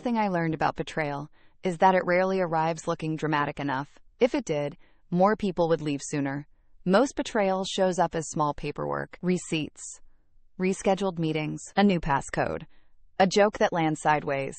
thing I learned about betrayal is that it rarely arrives looking dramatic enough. If it did, more people would leave sooner. Most betrayal shows up as small paperwork, receipts, rescheduled meetings, a new passcode, a joke that lands sideways,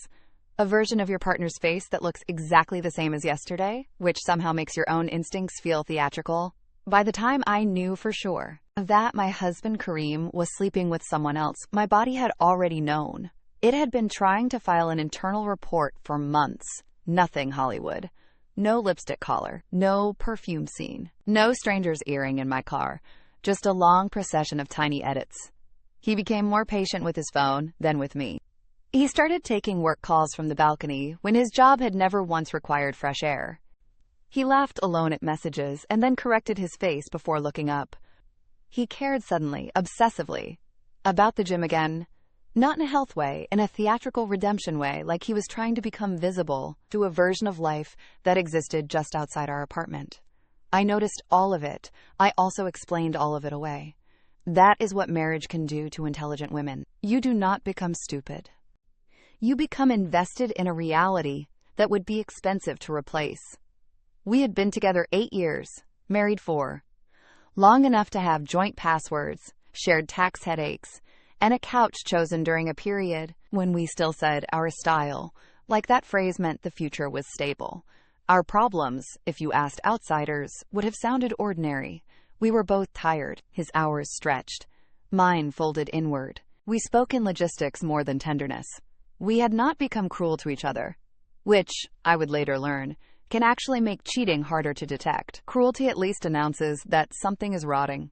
a version of your partner's face that looks exactly the same as yesterday, which somehow makes your own instincts feel theatrical. By the time I knew for sure that my husband Kareem was sleeping with someone else, my body had already known. It had been trying to file an internal report for months. Nothing Hollywood. No lipstick collar, no perfume scene, no stranger's earring in my car, just a long procession of tiny edits. He became more patient with his phone than with me. He started taking work calls from the balcony when his job had never once required fresh air. He laughed alone at messages and then corrected his face before looking up. He cared suddenly, obsessively, about the gym again. Not in a health way, in a theatrical redemption way, like he was trying to become visible to a version of life that existed just outside our apartment. I noticed all of it. I also explained all of it away. That is what marriage can do to intelligent women. You do not become stupid. You become invested in a reality that would be expensive to replace. We had been together 8 years, married 4. Long enough to have joint passwords, shared tax headaches, and a couch chosen during a period when we still said our style, like that phrase meant the future was stable. Our problems, if you asked outsiders, would have sounded ordinary. We were both tired, his hours stretched, mine folded inward. We spoke in logistics more than tenderness. We had not become cruel to each other, which, I would later learn, can actually make cheating harder to detect. Cruelty at least announces that something is rotting.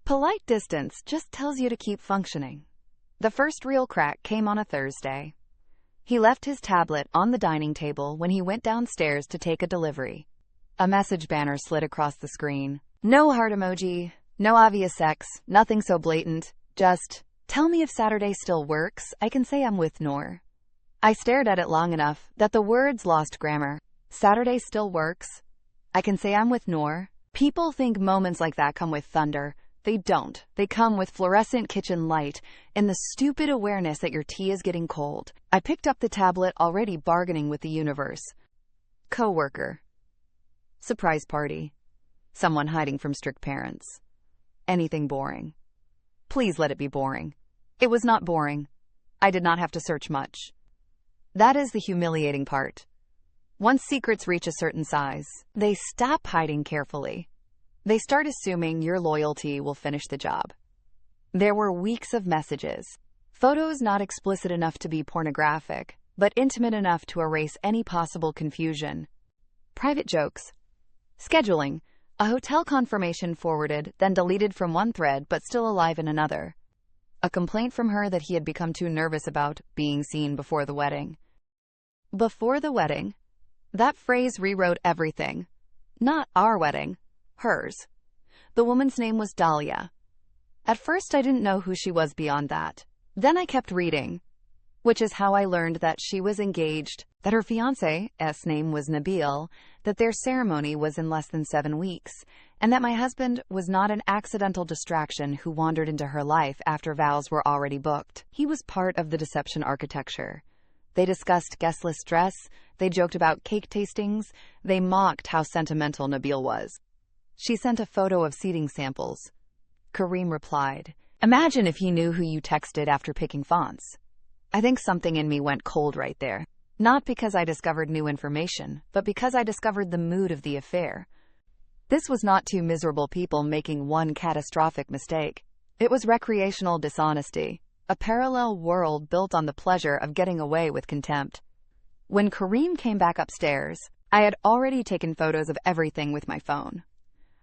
Polite distance just tells you to keep functioning. The first real crack came on a Thursday. He left his tablet on the dining table when he went downstairs to take a delivery. A message banner slid across the screen. No heart emoji, no obvious sex, nothing so blatant, just, tell me if Saturday still works, I can say I'm with Noor. I stared at it long enough that the words lost grammar. Saturday still works, I can say I'm with Noor. People think moments like that come with thunder. They don't. They come with fluorescent kitchen light and the stupid awareness that your tea is getting cold. I picked up the tablet, already bargaining with the universe. Coworker. Surprise party. Someone hiding from strict parents. Anything boring. Please let it be boring. It was not boring. I did not have to search much. That is the humiliating part. Once secrets reach a certain size, they stop hiding carefully. They start assuming your loyalty will finish the job. There were weeks of messages. Photos not explicit enough to be pornographic, but intimate enough to erase any possible confusion. Private jokes. Scheduling. A hotel confirmation forwarded, then deleted from one thread but still alive in another. A complaint from her that he had become too nervous about being seen before the wedding. Before the wedding? That phrase rewrote everything. Not our wedding. Hers. The woman's name was Dahlia. At first I didn't know who she was beyond that. Then I kept reading, which is how I learned that she was engaged, that her fiancé's name was Nabil, that their ceremony was in less than 7 weeks, and that my husband was not an accidental distraction who wandered into her life after vows were already booked. He was part of the deception architecture. They discussed guestless dress, they joked about cake tastings, they mocked how sentimental Nabil was. She sent a photo of seating samples. Kareem replied, "Imagine if he knew who you texted after picking fonts." I think something in me went cold right there. Not because I discovered new information, but because I discovered the mood of the affair. This was not two miserable people making one catastrophic mistake. It was recreational dishonesty, a parallel world built on the pleasure of getting away with contempt. When Kareem came back upstairs, I had already taken photos of everything with my phone.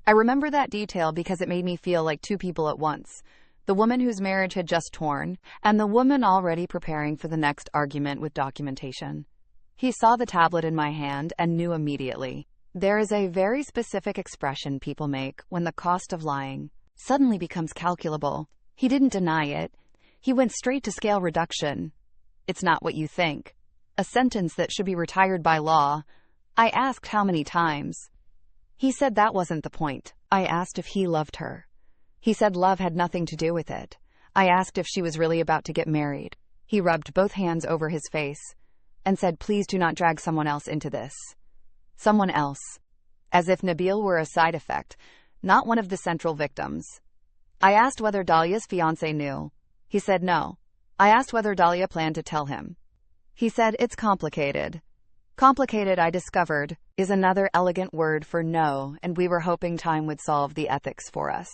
I remember that detail because it made me feel like two people at once. The woman whose marriage had just torn, and the woman already preparing for the next argument with documentation. He saw the tablet in my hand and knew immediately. There is a very specific expression people make when the cost of lying suddenly becomes calculable. He didn't deny it. He went straight to scale reduction. It's not what you think. A sentence that should be retired by law. I asked how many times. He said that wasn't the point. I asked if he loved her. He said love had nothing to do with it. I asked if she was really about to get married. He rubbed both hands over his face. and said, "Please do not drag someone else into this." Someone else. As if Nabil were a side effect, not one of the central victims. I asked whether Dalia's fiancé knew. He said no. I asked whether Dalia planned to tell him. He said it's complicated. Complicated, I discovered, is another elegant word for no, and we were hoping time would solve the ethics for us.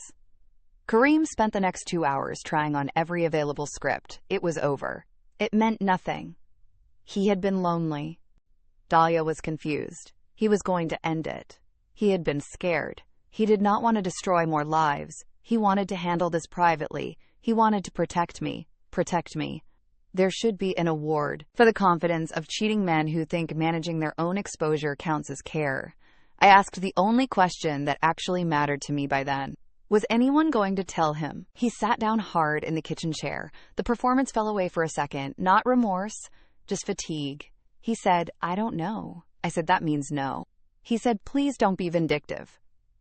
Kareem spent the next 2 hours trying on every available script. It was over. It meant nothing. He had been lonely. Dalia was confused. He was going to end it. He had been scared. He did not want to destroy more lives. He wanted to handle this privately. He wanted to protect me. Protect me. There should be an award for the confidence of cheating men who think managing their own exposure counts as care. I asked the only question that actually mattered to me by then. Was anyone going to tell him? He sat down hard in the kitchen chair. The performance fell away for a second. Not remorse, just fatigue. He said, "I don't know." I said, "That means no." He said, "Please don't be vindictive."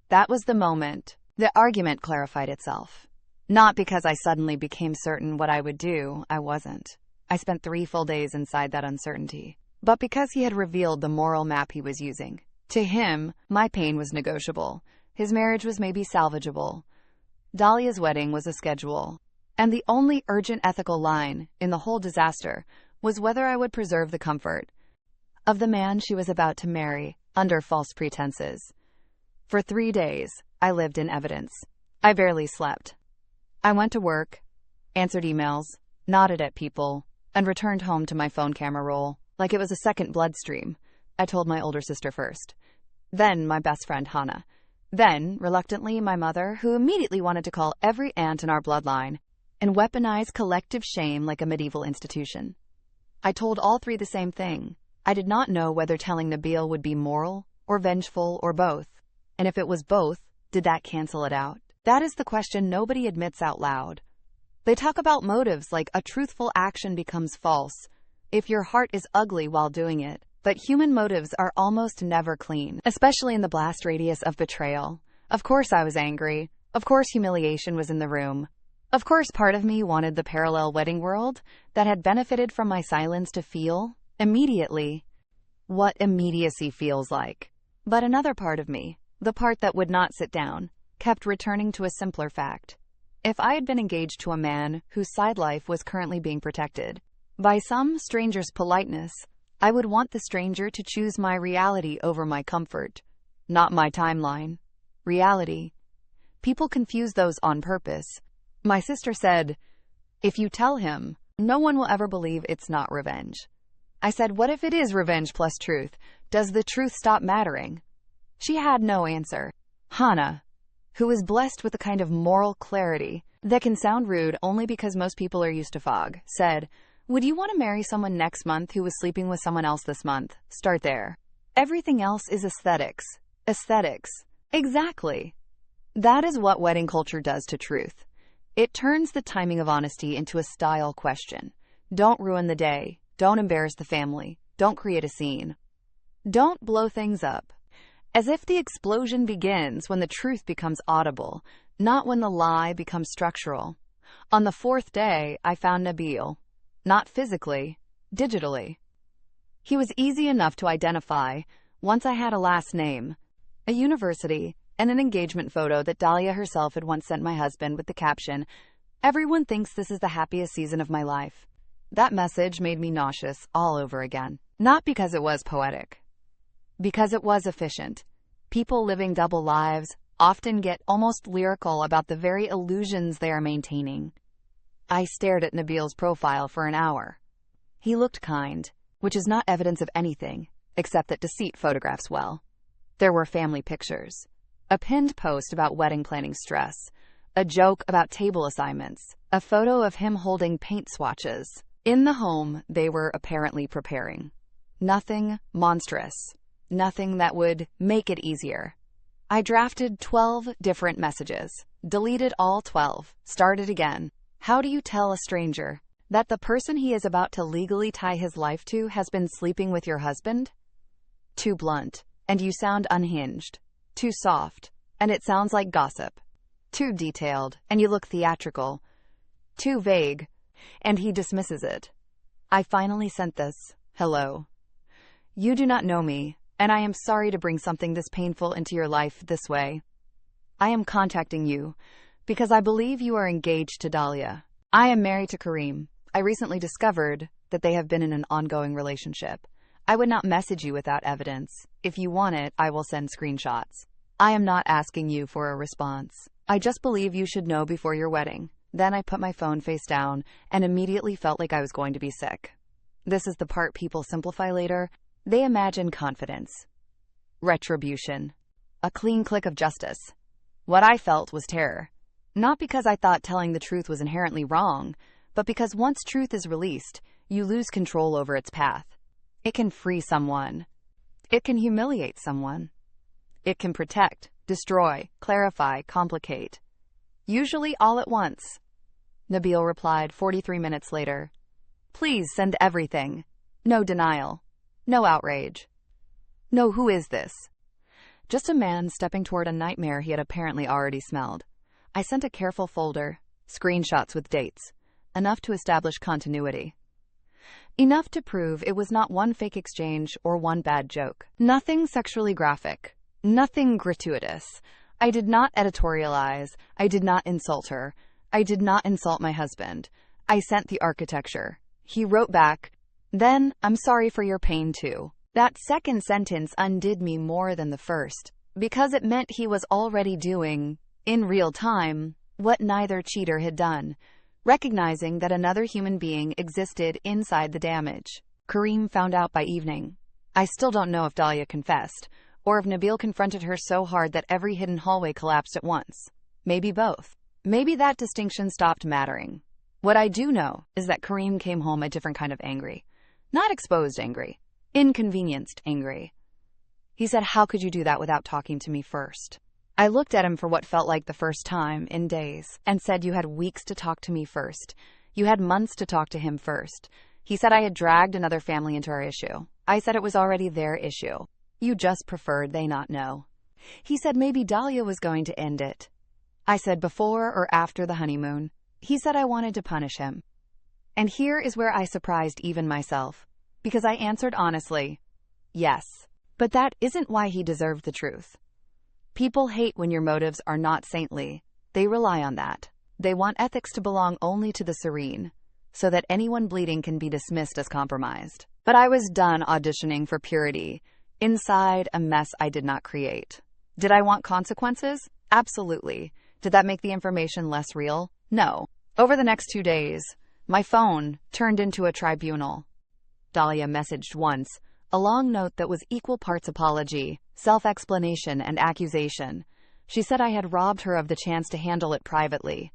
That was the moment the argument clarified itself. Not because I suddenly became certain what I would do. I wasn't. I spent 3 full days inside that uncertainty. But because he had revealed the moral map he was using. To him, my pain was negotiable. His marriage was maybe salvageable. Dalia's wedding was a schedule. And the only urgent ethical line in the whole disaster was whether I would preserve the comfort of the man she was about to marry under false pretenses. For 3 days, I lived in evidence. I barely slept. I went to work, answered emails, nodded at people, and returned home to my phone camera roll like it was a second bloodstream. I told my older sister first. Then my best friend Hannah. Then, reluctantly, my mother, who immediately wanted to call every aunt in our bloodline and weaponize collective shame like a medieval institution. I told all 3 the same thing. I did not know whether telling Nabil would be moral or vengeful or both. And if it was both, did that cancel it out? That is the question nobody admits out loud. They talk about motives like a truthful action becomes false if your heart is ugly while doing it. But human motives are almost never clean, especially in the blast radius of betrayal. Of course I was angry. Of course humiliation was in the room. Of course part of me wanted the parallel wedding world that had benefited from my silence to feel, immediately, what immediacy feels like. But another part of me, the part that would not sit down, kept returning to a simpler fact. If I had been engaged to a man whose side life was currently being protected by some stranger's politeness, I would want the stranger to choose my reality over my comfort, not my timeline. Reality. People confuse those on purpose. My sister said, "If you tell him, no one will ever believe it's not revenge." I said, "What if it is revenge plus truth? Does the truth stop mattering?" She had no answer. Hannah, who is blessed with a kind of moral clarity that can sound rude only because most people are used to fog, said, "Would you want to marry someone next month who was sleeping with someone else this month? Start there. Everything else is aesthetics." Aesthetics. Exactly. That is what wedding culture does to truth. It turns the timing of honesty into a style question. Don't ruin the day. Don't embarrass the family. Don't create a scene. Don't blow things up. As if the explosion begins when the truth becomes audible, not when the lie becomes structural. On the 4th day, I found Nabil. Not physically, digitally. He was easy enough to identify once I had a last name, a university, and an engagement photo that Dalia herself had once sent my husband with the caption, "Everyone thinks this is the happiest season of my life." That message made me nauseous all over again. Not because it was poetic. Because it was efficient. People living double lives often get almost lyrical about the very illusions they are maintaining. I stared at Nabil's profile for an hour. He looked kind, which is not evidence of anything, except that deceit photographs well. There were family pictures, a pinned post about wedding planning stress, a joke about table assignments, a photo of him holding paint swatches. In the home they were apparently preparing. Nothing monstrous. Nothing that would make it easier. I drafted 12 different messages, deleted all 12, started again. How do you tell a stranger that the person he is about to legally tie his life to has been sleeping with your husband? Too blunt, and you sound unhinged. Too soft, and it sounds like gossip. Too detailed, and you look theatrical. Too vague, and he dismisses it. I finally sent this, "Hello, You do not know me, and I am sorry to bring something this painful into your life this way. I am contacting you because I believe you are engaged to Dahlia. I am married to Kareem. I recently discovered that they have been in an ongoing relationship. I would not message you without evidence. If you want it, I will send screenshots. I am not asking you for a response. I just believe you should know before your wedding. Then I put my phone face down and immediately felt like I was going to be sick. This is the part people simplify later. They imagine confidence. Retribution. A clean click of justice. What I felt was terror. Not because I thought telling the truth was inherently wrong, but because once truth is released, you lose control over its path. It can free someone. It can humiliate someone. It can protect, destroy, clarify, complicate. Usually all at once. Nabil replied 43 minutes later. Please send everything. No denial. No outrage. No, who is this? Just a man stepping toward a nightmare he had apparently already smelled. I sent a careful folder, screenshots with dates, enough to establish continuity. Enough to prove it was not one fake exchange or one bad joke. Nothing sexually graphic. Nothing gratuitous. I did not editorialize. I did not insult her. I did not insult my husband. I sent the architecture. He wrote back, then, I'm sorry for your pain too. That second sentence undid me more than the first, because it meant he was already doing, in real time, what neither cheater had done, recognizing that another human being existed inside the damage. Kareem found out by evening. I still don't know if Dahlia confessed, or if Nabil confronted her so hard that every hidden hallway collapsed at once. Maybe both. Maybe that distinction stopped mattering. What I do know is that Kareem came home a different kind of angry. Not exposed angry. Inconvenienced angry. He said, how could you do that without talking to me first? I looked at him for what felt like the first time in days and said, you had weeks to talk to me first. You had months to talk to him first. He said I had dragged another family into our issue. I said it was already their issue. You just preferred they not know. He said maybe Dahlia was going to end it. I said before or after the honeymoon. He said I wanted to punish him. And here is where I surprised even myself, because I answered honestly, yes. But that isn't why he deserved the truth. People hate when your motives are not saintly. They rely on that. They want ethics to belong only to the serene, so that anyone bleeding can be dismissed as compromised. But I was done auditioning for purity. Inside, a mess I did not create. Did I want consequences? Absolutely. Did that make the information less real? No. Over the next 2 days, my phone turned into a tribunal. Dahlia messaged once, a long note that was equal parts apology, self-explanation, and accusation. She said I had robbed her of the chance to handle it privately.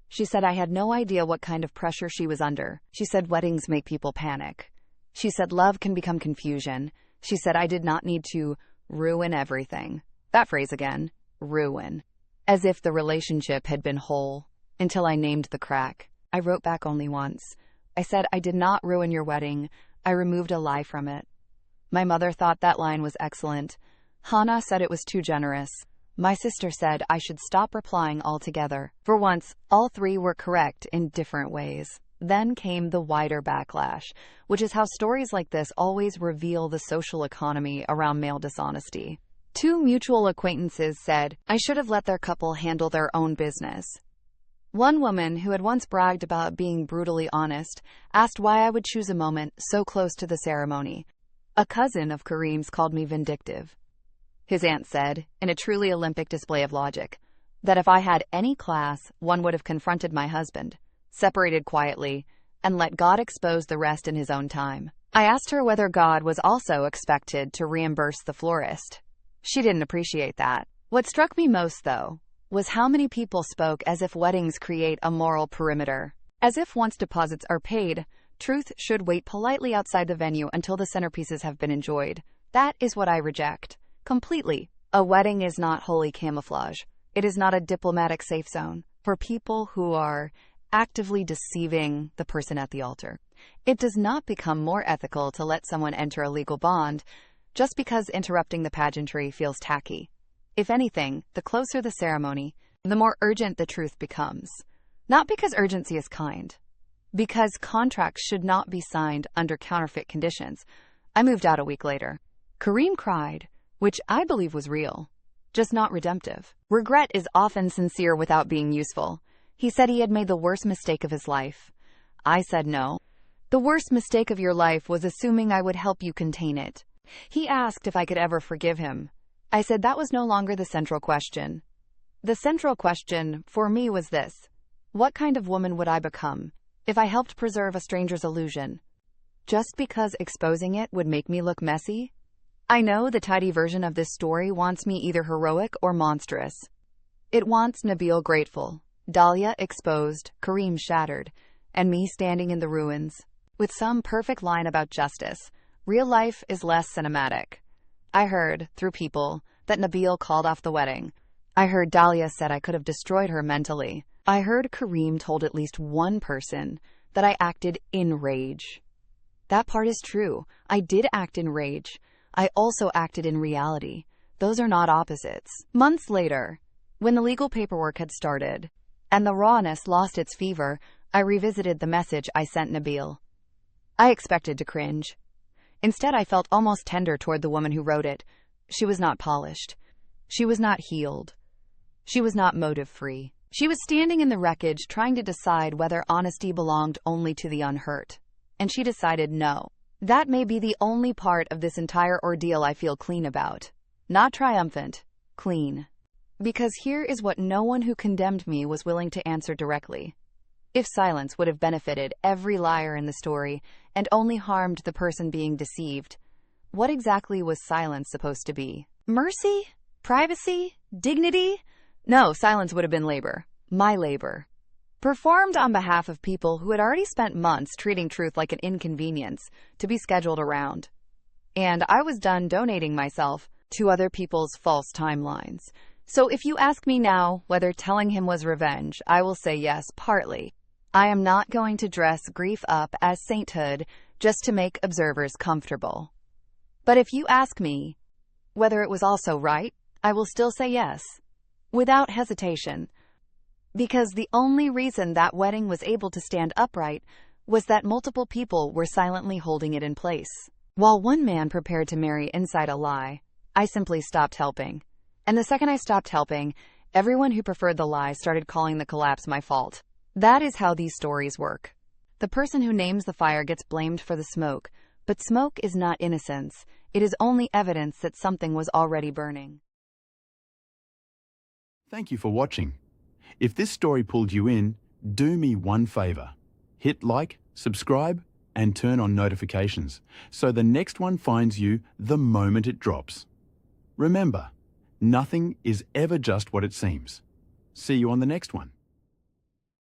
She said I had no idea what kind of pressure she was under. She said weddings make people panic. She said love can become confusion. She said I did not need to ruin everything. That phrase again, ruin. As if the relationship had been whole, until I named the crack. I wrote back only once. I said I did not ruin your wedding. I removed a lie from it. My mother thought that line was excellent. Hannah said it was too generous. My sister said I should stop replying altogether. For once, all three were correct in different ways. Then came the wider backlash, which is how stories like this always reveal the social economy around male dishonesty. 2 mutual acquaintances said I should have let their couple handle their own business. One woman, who had once bragged about being brutally honest, asked why I would choose a moment so close to the ceremony. A cousin of Kareem's called me vindictive. His aunt said, in a truly Olympic display of logic, that if I had any class, one would have confronted my husband, separated quietly, and let God expose the rest in his own time. I asked her whether God was also expected to reimburse the florist. She didn't appreciate that. What struck me most, though, was how many people spoke as if weddings create a moral perimeter. As if once deposits are paid, truth should wait politely outside the venue until the centerpieces have been enjoyed. That is what I reject. Completely. A wedding is not holy camouflage. It is not a diplomatic safe zone for people who are actively deceiving the person at the altar. It does not become more ethical to let someone enter a legal bond just because interrupting the pageantry feels tacky. If anything, the closer the ceremony, the more urgent the truth becomes. Not because urgency is kind, because contracts should not be signed under counterfeit conditions. I moved out a week later. Kareem cried, which I believe was real, just not redemptive. Regret is often sincere without being useful. He said he had made the worst mistake of his life. I said no. The worst mistake of your life was assuming I would help you contain it. He asked if I could ever forgive him. I said that was no longer the central question. The central question for me was this: what kind of woman would I become if I helped preserve a stranger's illusion? Just because exposing it would make me look messy? I know the tidy version of this story wants me either heroic or monstrous. It wants Nabil grateful, Dahlia exposed, Kareem shattered, and me standing in the ruins, with some perfect line about justice. Real life is less cinematic. I heard, through people, that Nabil called off the wedding. I heard Dahlia said I could have destroyed her mentally. I heard Kareem told at least one person that I acted in rage. That part is true. I did act in rage. I also acted in reality. Those are not opposites. Months later, when the legal paperwork had started, and the rawness lost its fever, I revisited the message I sent Nabil. I expected to cringe. Instead, I felt almost tender toward the woman who wrote it. She was not polished. She was not healed. She was not motive-free. She was standing in the wreckage trying to decide whether honesty belonged only to the unhurt. And she decided no. That may be the only part of this entire ordeal I feel clean about. Not triumphant. Clean. Because here is what no one who condemned me was willing to answer directly. If silence would have benefited every liar in the story and only harmed the person being deceived, what exactly was silence supposed to be? Mercy? Privacy? Dignity? No, silence would have been labor. My labor. Performed on behalf of people who had already spent months treating truth like an inconvenience to be scheduled around. And I was done donating myself to other people's false timelines. So if you ask me now whether telling him was revenge, I will say yes, partly. I am not going to dress grief up as sainthood just to make observers comfortable. But if you ask me whether it was also right, I will still say yes, without hesitation. Because the only reason that wedding was able to stand upright was that multiple people were silently holding it in place. While one man prepared to marry inside a lie, I simply stopped helping. And the second I stopped helping, everyone who preferred the lie started calling the collapse my fault. That is how these stories work. The person who names the fire gets blamed for the smoke, but smoke is not innocence. It is only evidence that something was already burning. Thank you for watching. If this story pulled you in, do me one favor. Hit like, subscribe, and turn on notifications so the next one finds you the moment it drops. Remember, nothing is ever just what it seems. See you on the next one.